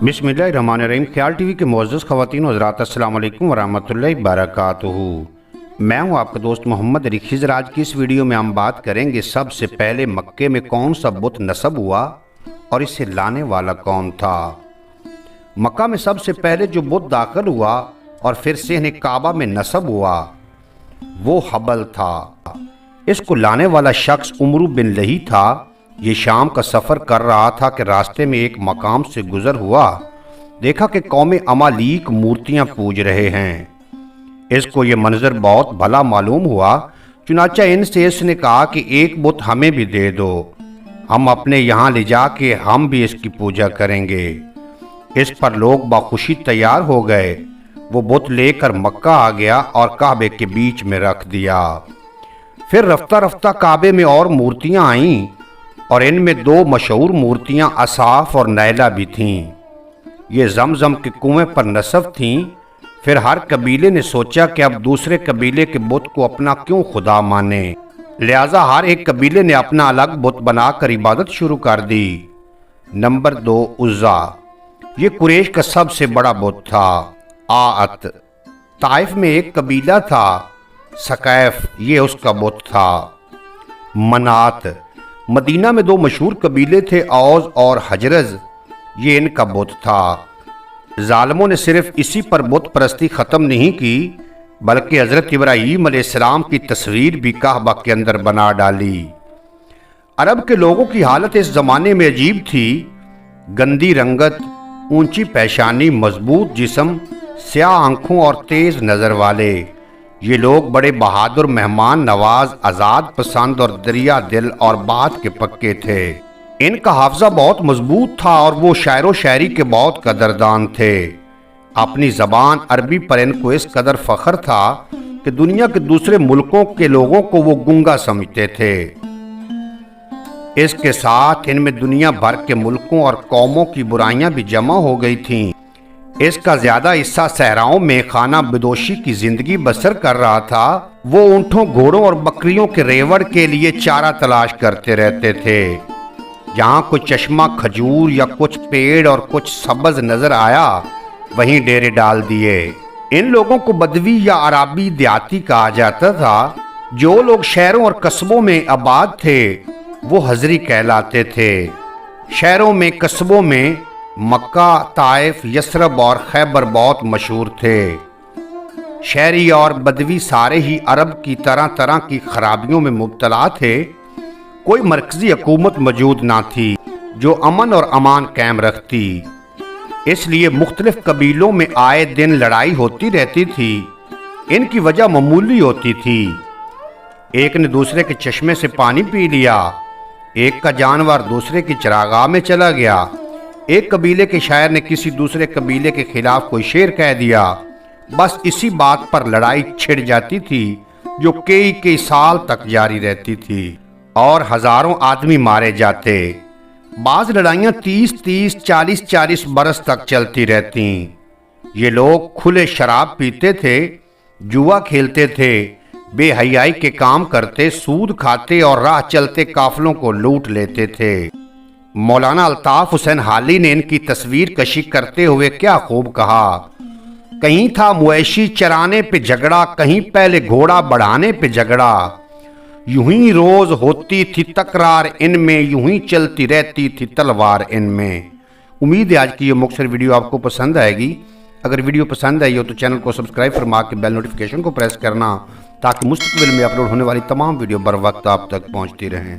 बिस्मिल्लाहिर्रहमानिर्रहीम। ख्याल टीवी के मुअज़्ज़ज़ ख़वातीन व हज़रात, अस्सलामु अलैकुम वरहमतुल्लाहि वबरकातुहू। मैं हूं आपका दोस्त मोहम्मद अली खिज़र। आज की इस वीडियो में हम बात करेंगे सबसे पहले मक्के में कौन सा बुत नस्ब हुआ और इसे लाने वाला कौन था। मक्का में सबसे पहले जो बुत दाखिल हुआ और फिर सेहने काबा में नस्ब हुआ वो हबल था। इसको लाने वाला शख्स उमरू बिन लही था। ये शाम का सफ़र कर रहा था कि रास्ते में एक मकाम से गुज़र हुआ। देखा कि कौम अमालीक मूर्तियां पूज रहे हैं। इसको ये मंजर बहुत भला मालूम हुआ। चुनाचा इनसे इसने कहा कि एक बुत हमें भी दे दो, हम अपने यहाँ ले जाके हम भी इसकी पूजा करेंगे। इस पर लोग बाखुशी तैयार हो गए। वो बुत लेकर मक्का आ गया और काबे के बीच में रख दिया। फिर रफ्ता रफ्ता काबे में और मूर्तियां आईं और इनमें दो मशहूर मूर्तियां असाफ और नैला भी थीं। ये जमजम के कुएं पर नस्ब थीं। फिर हर कबीले ने सोचा कि अब दूसरे कबीले के बुत को अपना क्यों खुदा माने, लिहाजा हर एक कबीले ने अपना अलग बुत बनाकर इबादत शुरू कर दी। नंबर 2, उज़्ज़ा। ये कुरैश का सबसे बड़ा बुत था। आअत। ताइफ में एक कबीला था, सकैफ, ये उसका बुत था। मनात। मदीना में दो मशहूर कबीले थे, औज़ और हजरज, ये इनका बुत था। जालिमों ने सिर्फ इसी पर बुत परस्ती ख़त्म नहीं की बल्कि हज़रत इब्राहीम अलैहिस्सलाम की तस्वीर भी काबा के अंदर बना डाली। अरब के लोगों की हालत इस ज़माने में अजीब थी। गंदी रंगत, ऊंची पेशानी, मजबूत जिस्म, स्याह आंखों और तेज़ नज़र वाले ये लोग बड़े बहादुर, मेहमान नवाज, आज़ाद पसंद और दरिया दिल और बात के पक्के थे। इनका हाफजा बहुत मजबूत था और वो शायर व शायरी के बहुत कदरदान थे। अपनी ज़बान अरबी पर इनको इस कदर फ़ख्र था कि दुनिया के दूसरे मुल्कों के लोगों को वो गूंगा समझते थे। इसके साथ इनमें दुनिया भर के मुल्कों और कौमों की बुराइयां भी जमा हो गई थीं। इसका ज्यादा हिस्सा सहराओं में खाना बदोशी की जिंदगी बसर कर रहा था। वो ऊँटों, घोड़ों और बकरियों के रेवड़ के लिए चारा तलाश करते रहते थे। जहाँ कुछ चश्मा, खजूर या कुछ पेड़ और कुछ सब्ज नजर आया वहीं डेरे डाल दिए। इन लोगों को बदवी या अराबी देहाती कहा जाता था। जो लोग शहरों और कस्बों में आबाद थे वो हजरी कहलाते थे। शहरों में, कस्बों में मक्का, ताइफ, यसरब और खैबर बहुत मशहूर थे। शहरी और बदवी सारे ही अरब की तरह तरह की खराबियों में मुब्तला थे। कोई मरकजी हुकूमत मौजूद ना थी जो अमन और अमान कायम रखती। इसलिए मुख्तलिफ कबीलों में आए दिन लड़ाई होती रहती थी। इनकी वजह मामूली होती थी। एक ने दूसरे के चश्मे से पानी पी लिया, एक का जानवर दूसरे की चरागाह में चला गया, एक कबीले के शायर ने किसी दूसरे कबीले के खिलाफ कोई शेर कह दिया। बस इसी बात पर लड़ाई छिड़ जाती थी जो कई साल तक जारी रहती थी और हजारों आदमी मारे जाते। बाज लड़ाइयाँ 30-30, 40-40 बरस तक चलती रहती। ये लोग खुले शराब पीते थे, जुआ खेलते थे, बेहयाई के काम करते, सूद खाते और राह चलते काफिलों को लूट लेते थे। मौलाना अल्ताफ हुसैन हाली ने इनकी तस्वीर कशी करते हुए क्या खूब कहा। कहीं था मुएशी चराने पे झगड़ा, कहीं पहले घोड़ा बढ़ाने पे झगड़ा, यूं ही रोज होती थी तकरार इनमें, यूं ही चलती रहती थी तलवार इनमें। उम्मीद है आज की ये मुख्तसर वीडियो आपको पसंद आएगी। अगर वीडियो पसंद आई हो तो चैनल को सब्सक्राइब फरमा के बेल नोटिफिकेशन को प्रेस करना ताकि मुस्तकबिल में अपलोड होने वाली तमाम वीडियो बर वक्त आप तक पहुँचती रहें।